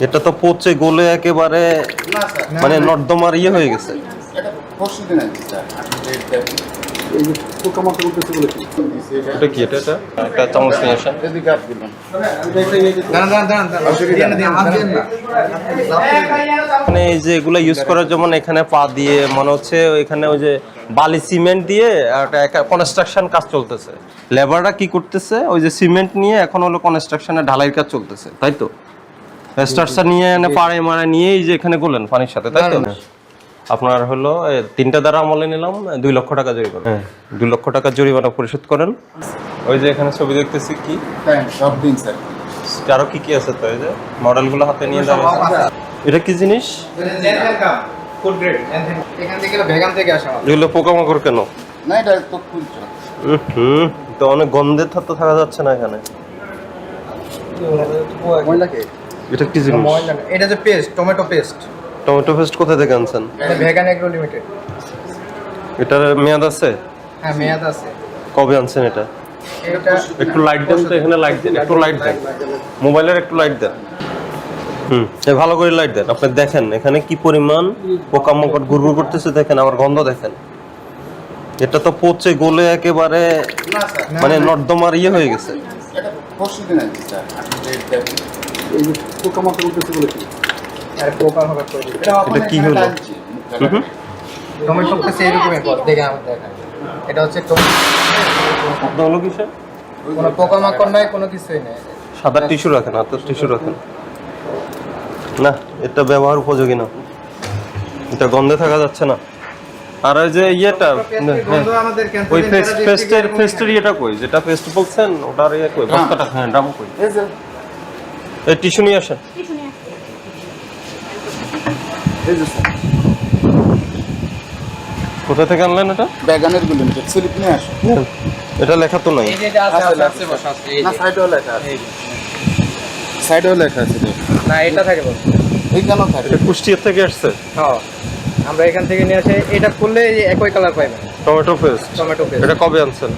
এটা তো পচে গলে একেবারে মানে নর্দমার ইয়ে হয়ে গেছে। এটা পরশু দিন আছে স্যার। এই যে পোকামাকড় উঠতেছে বলে কি? এটা কি এটা একটা চামচ নিয়ে আসেন। এদিকে আপ দিলাম। দাঁড়ান মানে এই যে এগুলা ইউজ করার যেমন এখানে পা দিয়ে মনে হচ্ছে এখানে ওই যে বালি সিমেন্ট দিয়ে একটা কনস্ট্রাকশন কাজ চলতেছে। লেবাররা কি করতেছে ওই যে সিমেন্ট নিয়ে এখন হলো কনস্ট্রাকশনের ঢালাইয়ের কাজ চলতেছে, তাই তো? স্টার্টার নিয়ে এনে পাড়ে মারা নিয়ে এই যে এখানে গোলেন পানির সাথে, তাই তো? আপনার হলো 3টা দ্বারা আমলে নিলাম 2 লক্ষ টাকা জরিমানা। হ্যাঁ 2 লক্ষ টাকা জরিমানা পরিশোধ করেন। ওই যে এখানে ছবি দেখতেছি কি হ্যাঁ সব দিন স্যার। আরো কি কি আছে তো এই যে মডেলগুলো হাতে নিয়ে যাবেন। এটা কি জিনিস? ফুড গ্রেড এখান থেকে ভেগান থেকে আসা আমাদের। এগুলো পোকামাকড় কেন? না এটা তো খুলছো। তো অনেক গন্ধের তো থাকা যাচ্ছে না এখানে। ময়লা কে? এটা কি জিনিস? এটা যে paste, tomato paste. Tomato paste কোথা থেকে আনছেন? এটা ভেগান এগ্রো লিমিটেড। এটার মেয়াদ আছে? হ্যাঁ মেয়াদ আছে। কবে আনছেন এটা? এটা একটু লাইট দেন তো, এখানে লাইট দেন, একটু লাইট দেন, মোবাইলের একটু লাইট দেন। ভালো করে লাইট দেন। আপনি দেখেন এখানে কি পরিমাণ পোকামাকড় ঘুরঘুর করতেছে, দেখেন আমার গন্ধ দেখেন। এটা তো পচে গলে একেবারে মানে নর্দমার ইয়ে হয়ে গেছে। এটা পরশু দিন আছে স্যার। এই যে পোকামাকড় উঠতেছে বলে কি? আর পোকা হবে করে দিই। এটা কি হলো? টমেটো পেস্ট এরকমই পথ দেখে আমাদের দেখায়। এটা হচ্ছে টমেটো। শব্দ হলো কিসে? কোনো পোকামাকড় নাই, কোনো কিছুই নাই। সাদা টিস্যু রাখেন, হাতের টিস্যু রাখেন। না এটা ব্যবহার উপযোগী না, এটা গন্ধে থাকা যাচ্ছে না। আর ওই যে ইয়েটা গন্ধ আমাদের ওই ক্যান্সার পেস্টের ইয়েটা কই, যেটা পেস্ট বলছেন ওটার ইয়ে কই, বস্তাটা? হ্যাঁ ড্রাম কই? এই যে এই টিস্যু নিয়ে আসেন। এই যে স্যার কোথা থেকে আনলেন এটা? ব্যাগানের গুলো স্লিপ নিয়ে আসো। এটা লেখা তো নাই। এই যে এটা আছে বসা আছে এই না যে। সাইডেও লেখা আছে। সাইডেও লেখা আছে। না এটা থাকে বস। এই কেন থাকে? এটা কুষ্টিয়া থেকে আসছে। হ্যাঁ আমরা এখান থেকে নিয়ে আসে, এটা খুললে এই একই কালার পাইবেন। Tomato paste. টমেটো পেস্ট এটা কবে আনছেন?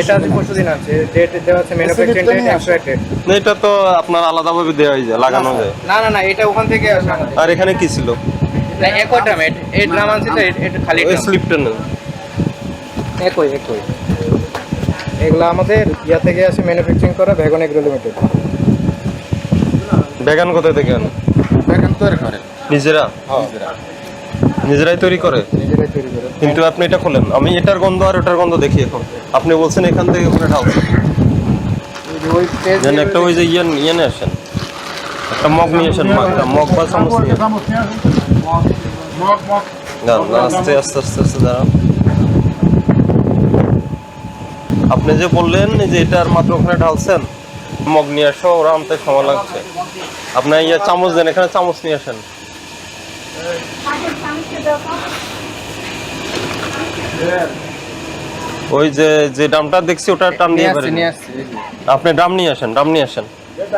এটা আছে পরশুদিন আছে, ডেট দেওয়া আছে, ম্যানুফ্যাকচারিং ডেট, এক্সপায়ার ডেট। না এটা তো আপনার আলাদাভাবে দেওয়া যায়, লাগানো যায়। না এটা ওখান থেকে আসে আমাদের। আর এখানে কি ছিল? না একই ড্রাম, এই ড্রাম আছে তো এটা খালি ওই ড্রাম। স্লিপটা নেন। একই এগুলো আমাদের ইয়া থেকে আসে, ম্যানুফ্যাকচারিং করা ভেগান এগ্রো লিমিটেড। বেগান কোথা থেকে আনে? ব্যাগান তৈরি করে নিজেরা? নিজেরা। নিজেরাই তৈরি করে। নিজেরাই তৈরি করে। কিন্তু আপনি এটা খোলেন, আমি এটার গন্ধ আর ওটার গন্ধ দেখি এখন। আপনি বলছেন এখান থেকে ওখানে ঢালছেন। ওই পেজ যেন একটা ওই যে ইয়ে নিয়ে আসেন, একটা মগ নিয়ে আসেন, মগ বা চামচ নিয়ে আসেন। দাঁড়ান, আস্তে আস্তে আস্তে আস্তে দাঁড়ান। আপনি যে বললেন যে এটার মাত্র ওখানে ঢালছেন, মগ নিয়ে আসো, ওরা আনতে সময় লাগছে। আপনার ইয়ে চামচ দেন, এখানে চামচ নিয়ে আসেন। ওই যে যে ড্রামটা দেখছি ওটা টান দিয়ে পারেন। নিয়ে আসছি। আপনি ড্রাম নিয়ে আসেন, ড্রাম নিয়ে আসেন,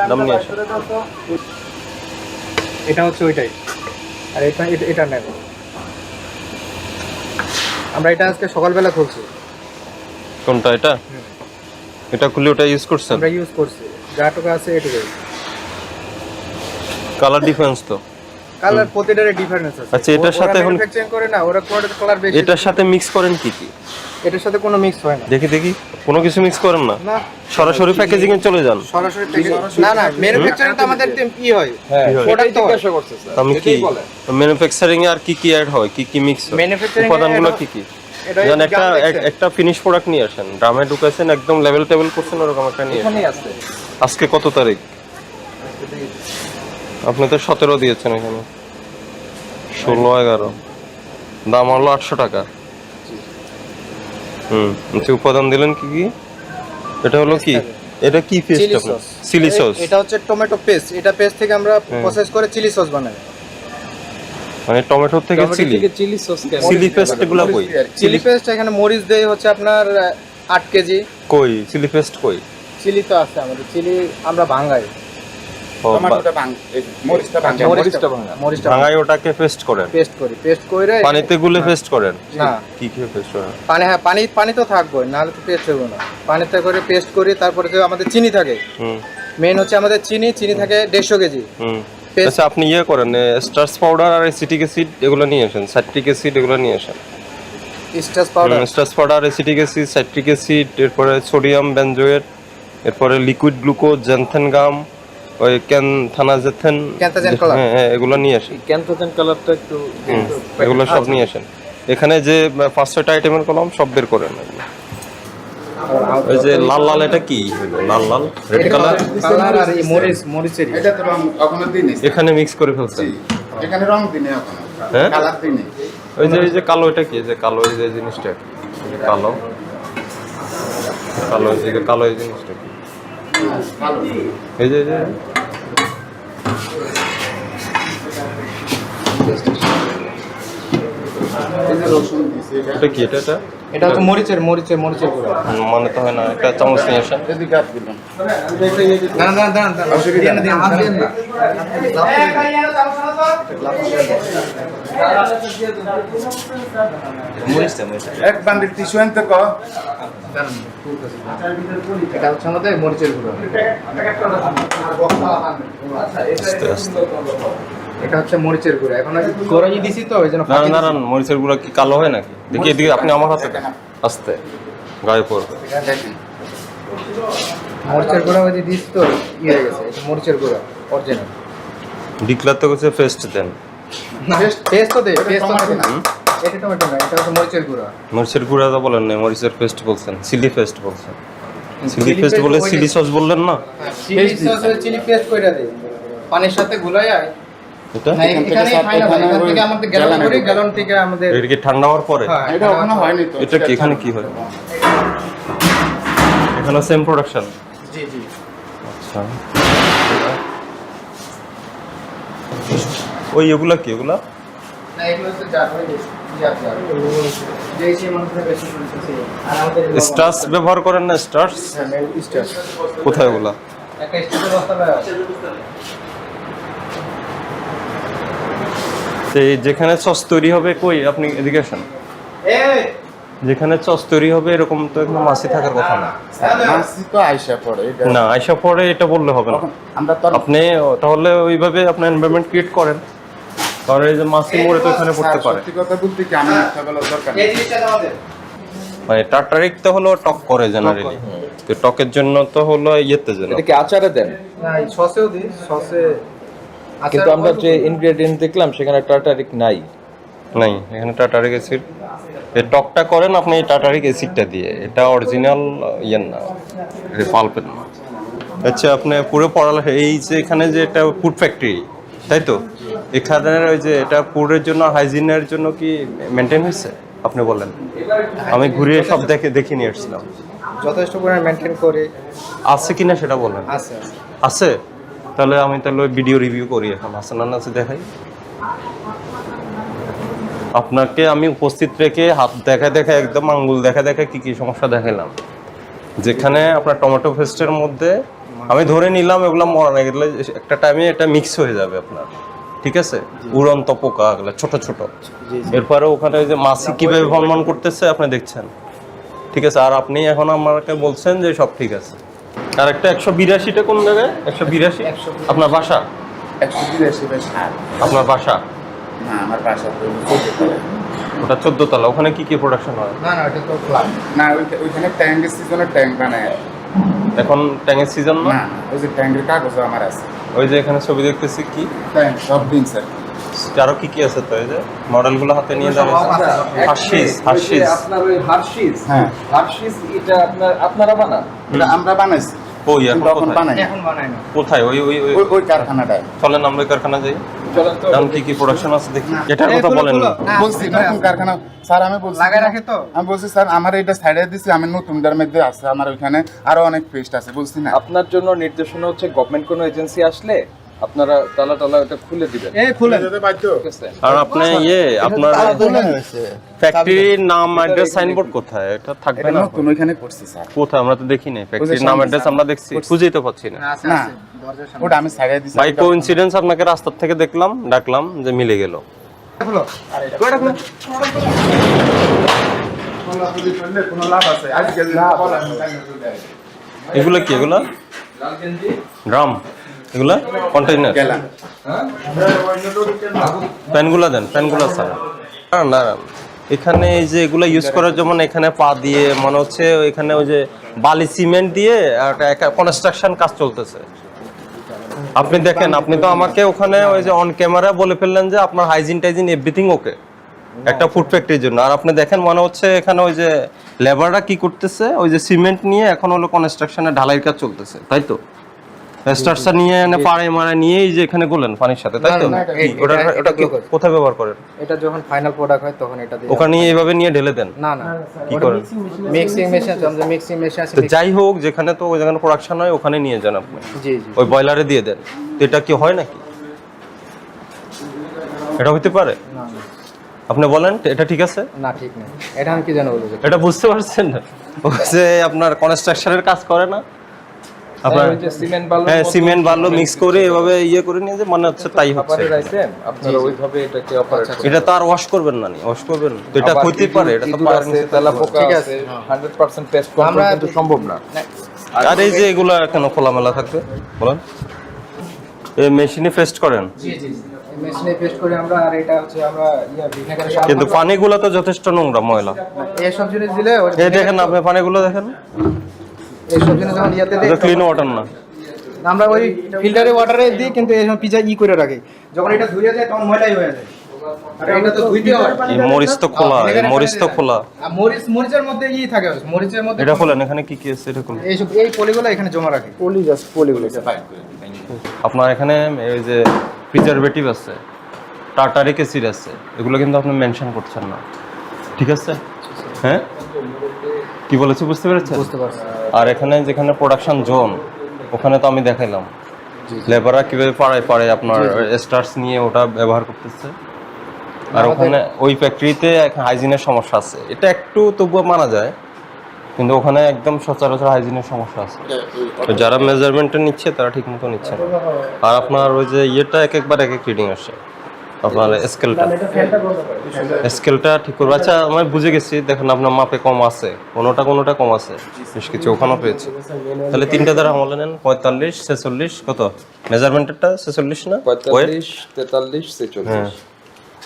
ড্রাম নিয়ে আসেন। এটা হচ্ছে ওইটাই, আর এটা নেব আমরা। এটা আজকে সকালবেলা খুলছি। কোনটা এটা? এটা খুলে ওটা ইউজ করছেন? আমরা ইউজ করছি, যাটুকু আছে এটুকুই। কালার ডিফারেন্স তো। কালার প্রতিটারে ডিফারেন্স আছে। আচ্ছা, এটার সাথে এখন ম্যানুফ্যাকচারিং করে না, ওরা কালার বেশি। এটার সাথে মিক্স করেন কি কি? এটার সাথে কোনো মিক্স হয় না। দেখি কোনো কিছু মিক্স করেন না? না সরাসরি প্যাকেজিং এ চলে যান। সরাসরি না ম্যানুফ্যাকচারিং তো আমাদের কি হয়, প্রোডাক্ট তো জিজ্ঞাসা করছে স্যার। আমি কি ম্যানুফ্যাকচারিং এ আর কি অ্যাড হয়, কি মিক্স হয়, Manufacturing উপাদানগুলো add কি? এটা জান একটা ফিনিশ প্রোডাক্ট নিয়ে আসেন, ড্রামে ঢুকাইছেন, একদম লেভেল টেবিল করছেন, ওরকম একটা নিয়ে আসেন। আছে। আজকে কত তারিখ? আপনি তো 17 দিয়েছেন, এখানে 16/11, দাম হলো 800 টাকা। আচ্ছা, উপাদান দিলেন কি কি? এটা হলো কি? এটা কি পেস্ট? চিলি আপনার সস। Chilli sauce. এটা হচ্ছে টমেটো পেস্ট। এটা পেস্ট থেকে আমরা প্রসেস করে চিলি সস বানাই। মানে টমেটো থেকে চিলি সস চিলি পেস্ট এগুলো কই? চিলি পেস্ট এখানে মরিচ দেই হচ্ছে আপনার 8 কেজি। কই চিলি পেস্ট কই? চিলি তো আছে আমাদের, চিলি আমরা ভাঙাই। টমেটোটা ভাঙ, এই মরিচটা ভাঙ। মরিচটা ভাঙাই ওটাকে পেস্ট করেন, পেস্ট করে পানিতে গুলে পেস্ট করেন? না কি পেস্ট করেন? পানি তো থাকবে, নাহলে তো পেস্ট হবে না। পানিতে করে পেস্ট করি, তারপরে যে আমাদের চিনি থাকে, মেন হচ্ছে আমাদের চিনি থাকে 150 কেজি। আচ্ছা আপনি ইয়ে করেন স্টার্চ পাউডার আর অ্যাসিটিক অ্যাসিড এগুলো নিয়ে আসেন, সাইট্রিক অ্যাসিড এগুলো নিয়ে আসেন। Starch powder, starch powder, acetic acid, citric acid, এরপরে সোডিয়াম বেনজোয়েট, এরপরে লিকুইড গ্লুকোজ, জ্যানথেন গাম, ওই ক্যানথানাজেথেন, ক্যানথাজেন কালার। হ্যাঁ এগুলো নিয়ে আসেন। ক্যান্থোজেন কালারটা একটু এগুলো সব নিয়ে আসেন। এখানে যে 5-6টা আইটেমের কলম সব বের করেন। ওই যে লাল লাল এটা কি হলো? লাল লাল রেড কালার কালার আর এই মরিচের এটা তো রং এখনো দিইনি এখানে মিক্স করে ফেলছেন। এখানে রং দিইনি এখনো, হ্যাঁ কালার দিইনি। ওই যে কালো এটা কি? এই যে কালো এই যে জিনিসটা কি? এই যে কালো কালো এই যে কালো এই জিনিসটা কি? ভালো এই যে এই যে রসুন দিছি এটা এটা কি? এটা এটা হচ্ছে মরিচের গুঁড়ো। মনে তো হয় না। একটা চামচ নিয়ে আসেন। এদিকে হাত দিলাম। দাঁড়ান অসুবিধা নেই। দিন না। এক বান্ডিল টিস্যু আনতে ক। এটা হচ্ছে আমাদের মরিচের গুঁড়ো। আস্তে আস্তে এটা হচ্ছে মরিচের গুঁড়ো। এখন গরমই দিছি তো ওই জন্য দাঁড়ান দাঁড়ান, মরিচের গুঁড়া কি কালো হয় নাকি? দেখি এদিকে, আপনি আমার হাতে দেন। আস্তে গায়ে পড়বে। দেখেন মরিচের গুঁড়ো ওই যে দিছি তো ইয়ে হয়ে গেছে। এটা মরিচের গুঁড়ো অরিজিনাল। ডিক্লার তো করছে ফেস্ট দেন। পেস্ট তো দে, এটা পেস্ট তো টমেটো না। এটা টমেটো না, এটা হচ্ছে মরিচের গুঁড়ো। মরিচের গুঁড়া তো বলেন না, মরিচের পেস্ট বলছেন, চিলি পেস্ট বলছেন। চিলি চিলি পেস্ট পেস্ট বলে ওই যে- চিলি সস বললেন না? চিলি সস চিলি পেস্ট কইরা দেই। পানির সাথে গুলাইয়া এটা না এখানে খাই না ভাই, এখান থেকে আমাদের গ্যালন করি, গ্যালন থেকে আমাদের এটা কি ঠান্ডা হওয়ার পরে? হ্যাঁ, এটা এখনো হয়নি তো। এটা কি এখানে কি হয়? এখানে সেম প্রোডাকশন। জি জি। আচ্ছা ওই এগুলা কি? এগুলা না এগুলো তো যা হয় যা যেই সেই মানুষের বেশি শুনতেছি। আর আমাদের স্টার্চ ব্যবহার করেন না? স্টার্চ স্টার্চ কোথায় ওগুলা? একটা স্টার্চের বস্তা লাগাও। তো এই যেখানে সস তৈরি হবে, কই আপনি এদিকে আসেন। এই যেখানে সস তৈরি হবে এরকম তো একদম মাছি থাকার কথা না। মাছি তো আইসা পড়ে এটা। না আইসা পরে এটা বললে হবে না। তখন আমরা তো আপনি তাহলে ওইভাবে আপনার এনভায়রনমেন্ট ক্রিয়েট করেন, কারণ এই যে মাছি মরে তো এখানে পড়তে পারে। সত্যি কথা বলতে কি আমি মিথ্যা বলার দরকার নেই। এই জিনিসটা আমাদের মানে টার্টারিক তো হলো টক করে জেনারেলি, তো টকের জন্য তো হলো ইয়েতে যেন। এটা কি আচারে দেন? না এই সসেও দিই, সসে কিন্তু আমরা যে ইনগ্রেডিয়েন্ট দেখলাম সেখানে টার্টারিক নাই। নাই, এখানে টার্টারিক অ্যাসিড। এই টকটা করেন আপনি এই টার্টারিক অ্যাসিডটা দিয়ে, এটা অরিজিনাল ইয়ের না, পাল্পের না। আচ্ছা আপনি পুরো পড়ালেখা এই যে এখানে যে এটা ফুড ফ্যাক্টরি, তাই তো? এখানে ওই যে এটা ফুডের জন্য হাইজিনের জন্য কি মেনটেন হয়েছে আপনি বলেন? আমি ঘুরিয়ে সব দেখে নিয়ে আসছিলাম। যথেষ্ট পরিমাণ মেনটেন করে আছে কিনা সেটা বলেন। আছে। আছে? তাহলে আমি তাহলে ওই ভিডিও রিভিউ করি এখন। আছে না আছে দেখাই। আপনাকে আমি উপস্থিত রেখে হাত দেখা একদম আঙ্গুল দেখা কি কি সমস্যা দেখালাম। যেখানে আপনার টমেটো পেস্টের মধ্যে আমি ধরে নিলাম এগুলো মরা না গেলে একটা টাইমে এটা মিক্স হয়ে যাবে আপনার, ঠিক আছে? উড়ন্ত পোকা এগুলো ছোট ছোট। এরপরে ওখানে ওই যে মাছি কিভাবে ভ্রমণ করতেছে আপনি দেখছেন, ঠিক আছে? আর আপনি এখন আমাকে বলছেন যে সব ঠিক আছে। আর একটা 182টা কোন জায়গায়? 182 আপনার বাসা? 182 বেশ আর আপনার বাসা না আমার বাসা তো 14 তলায়। ওটা 14 তলা। ওখানে কি কি প্রোডাকশন হয়? না না এটা তো ফ্ল্যাট। না ওইখানে ট্যাঙ্কের সিজনে ট্যাঙ্ক বানায়। এখন ট্যাঙ্কের সিজন না? না ওই যে ট্যাঙ্কের কাগজ আমার আছে। ওই যে এখানে ছবি দেখতেছি কি ট্যাঙ্ক সব দিন স্যার। আরো কি কি আছে? তো এই যে মডেলগুলো হাতে নিয়ে দাঁড়িয়েছে। হার্শিস আপনার ওই হার্শিস, হ্যাঁ হার্শিস এটা আপনারা বানান? এটা আমরা বানাইছি। ওই এখন কিন্তু তখন কোথায়? বানাই এখন বানাই না। কোথায়? ওই ওই ওই ওই কারখানাটায়। চলেন আমরা ওই কারখানা যাই। চলেন তো। দাম কি কি প্রোডাকশন আছে দেখি। এটার কথা বলেন না। বলছি নতুন কারখানা স্যার, আমি বলছি লাগাই রাখে তো। আমি বলছি স্যার আমার এটা সাইডে দিছি, আমি নতুনটার মধ্যে আছে আমার ওইখানে আরো অনেক পেস্ট আছে বলছি না। আপনার জন্য নির্দেশনা হচ্ছে গভর্নমেন্ট কোনো এজেন্সি আসলে আপনারা তালা ওটা খুলে দিবেন, এই খুলে ঠিক আছে? আর আপনি আপনার ফ্যাক্টরির নাম অ্যাড্রেস সাইনবোর্ড কোথায়? এটা থাকবে এটা না? নতুন ওইখানে করছি স্যার। কোথায়? আমরা তো দেখি নাই ফ্যাক্টরির নাম সামনে অ্যাড্রেস। আমরা দেখছি, খুঁজেই তো পাচ্ছি না। আছে না আছে দরজার সামনে। ওটা আমি সাইডে দিছি। বাই কোইন্সিডেন্স আপনাকে রাস্তার থেকে দেখলাম, ডাকলাম যে মিলে গেল। খুলো। কোনো লাভ আছে আজকে এগুলো কি? এগুলো ড্রাম? এগুলা কন্টেইনার গেলা প্যানগুলা দেন, প্যানগুলা স্যার না এখানে এই যে এগুলা ইউজ করার যেমন এখানে পা দিয়ে মনে হচ্ছে এখানে ওই যে বালি সিমেন্ট দিয়ে একটা কনস্ট্রাকশন কাজ চলতেছে। আপনি দেখেন, আপনি তো আমাকে ওখানে ওই যে অন ক্যামেরা বলে ফেললেন যে আপনার হাইজিন টাইজিন এভরিথিং ওকে একটা ফুড ফ্যাক্টরির জন্য, আর আপনি দেখেন মনে হচ্ছে এখানে ওই যে লেবাররা কি করতেছে ওই যে সিমেন্ট নিয়ে এখন হলো কনস্ট্রাকশনের ঢালাইয়ের কাজ চলতেছে, তাই তো? স্টার্টসা নিয়ে এনে পাড়ে মারা নিয়েই যে এখানে গোলেন পানির সাথে, তাই তো? না, কি, ওটা কি কোথায় ব্যবহার করেন? এটা যখন ফাইনাল প্রোডাক্ট হয় তখন এটা দিয়ে ওখানে এইভাবে নিয়ে ঢেলে দেন? না না কি করেন? মিক্সিং মেশিন আছে, আমাদের মিক্সিং মেশিন আছে। তো যাই হোক, যেখানে তো ওই যেখানে প্রোডাকশন হয় ওখানে নিয়ে যান আপনি, জি জি ওই বয়লারে দিয়ে দেন। তো এটা কি হয় নাকি? এটা হইতে পারে? না না আপনি বলেন এটা ঠিক আছে? না ঠিক না, এটা আমি কি জানো বলবো। এটা বুঝতে পারছেন না? ও যে আপনার কনস্ট্রাকশনের কাজ করে না আপনার, ওই যে সিমেন্ট বালু হ্যাঁ সিমেন্ট বালু মিক্স করে এভাবে ইয়ে করে নিয়ে যে মনে হচ্ছে তাই হচ্ছে। অপারেট আইছেন আপনারা ওইভাবে এটাকে অপারেট করুন। এটা তো আর ওয়াশ করবেন না, ওয়াশ করবেন তো এটা আবার হইতেই পারে, এটা তো ইঁদুর পায়ের আছে, নিচে তেলা পোকা ঠিক আছে, আছে, 100% টেস্ট করা আমরা- কিন্তু সম্ভব না। আর এই যে এগুলা কেন খোলামেলা থাকবে বলেন? এই মেশিনে পেস্ট করেন জি জি মেশিনে পেস্ট করে আমরা, আর এটা হচ্ছে আমরা ভিনেগারের সাথে কিন্তু পানিগুলো তো যথেষ্ট নোংরা ময়লা। এই সব জিনিস দিলে এই দেখেন না, আপনি পানিগুলো দেখেন, এই সব জিনিস যখন ইয়াতে দিই এটা ক্লিন ওয়াটার না। আমরা ওই ফিল্টারে ওয়াটারে দিই, কিন্তু এই সময় পিজা করে রাখি, যখন এটা ধুয়ে যায় তখন ময়লাই হয়ে যায়। আর এটা তো ধুইতে হয়। এই মরিচ তো খোলা, এই মরিচ তো খোলা। আর মরিচের মধ্যে থাকে, মরিচের মধ্যে এটা খোলেন, এখানে কি কি আছে এটা খোলেন। এই পলিগুলো এখানে জমা রাখি। পলিগুলো আপনার এখানে এই যে প্রিজারভেটিভ আছে, টার্টারিক অ্যাসিড আছে, এগুলো কিন্তু আপনি মেনশন করছেন না, ঠিক আছে? হ্যাঁ কি বলেছি বুঝতে পেরেছেন? বুঝতে পারছি। আর এখানে যেখানে প্রোডাকশন জোন ওখানে তো আমি দেখাইলাম লেবাররা কিভাবে পাড়ায় আপনার স্টার্স নিয়ে ওটা ব্যবহার করতেছে। আর ওখানে ওই ফ্যাক্টরিতে হাইজিনের সমস্যা আছে, এটা একটু তবুও মানা যায়, কিন্তু ওখানে একদম সচরাচর হাইজিনের সমস্যা আছে। তো যারা মেজারমেন্টটা নিচ্ছে তারা ঠিক মতো নিচ্ছে না। আর আপনার ওই যে ইয়েটা একবার এক রিডিং আসে, আপনার স্কেলটা ঠিক করবো। আচ্ছা আমি বুঝে গেছি, দেখেন আপনার মাপে কম আছে, কোনোটা কম আছে, বেশ কিছু ওখানেও পেয়েছি। তাহলে তিনটা দ্বারা আমলে নেন, 45, 46, কত মেজারমেন্টেরটা 46 না? 45, 43, 46। হ্যাঁ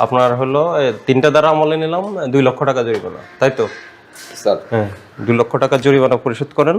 আপনার হলো তিনটা দ্বারা আমলে নিলাম 2 লক্ষ টাকা জরিমানা, তাই তো? স্যার হ্যাঁ 2 লক্ষ টাকা জরিমানা পরিশোধ করেন।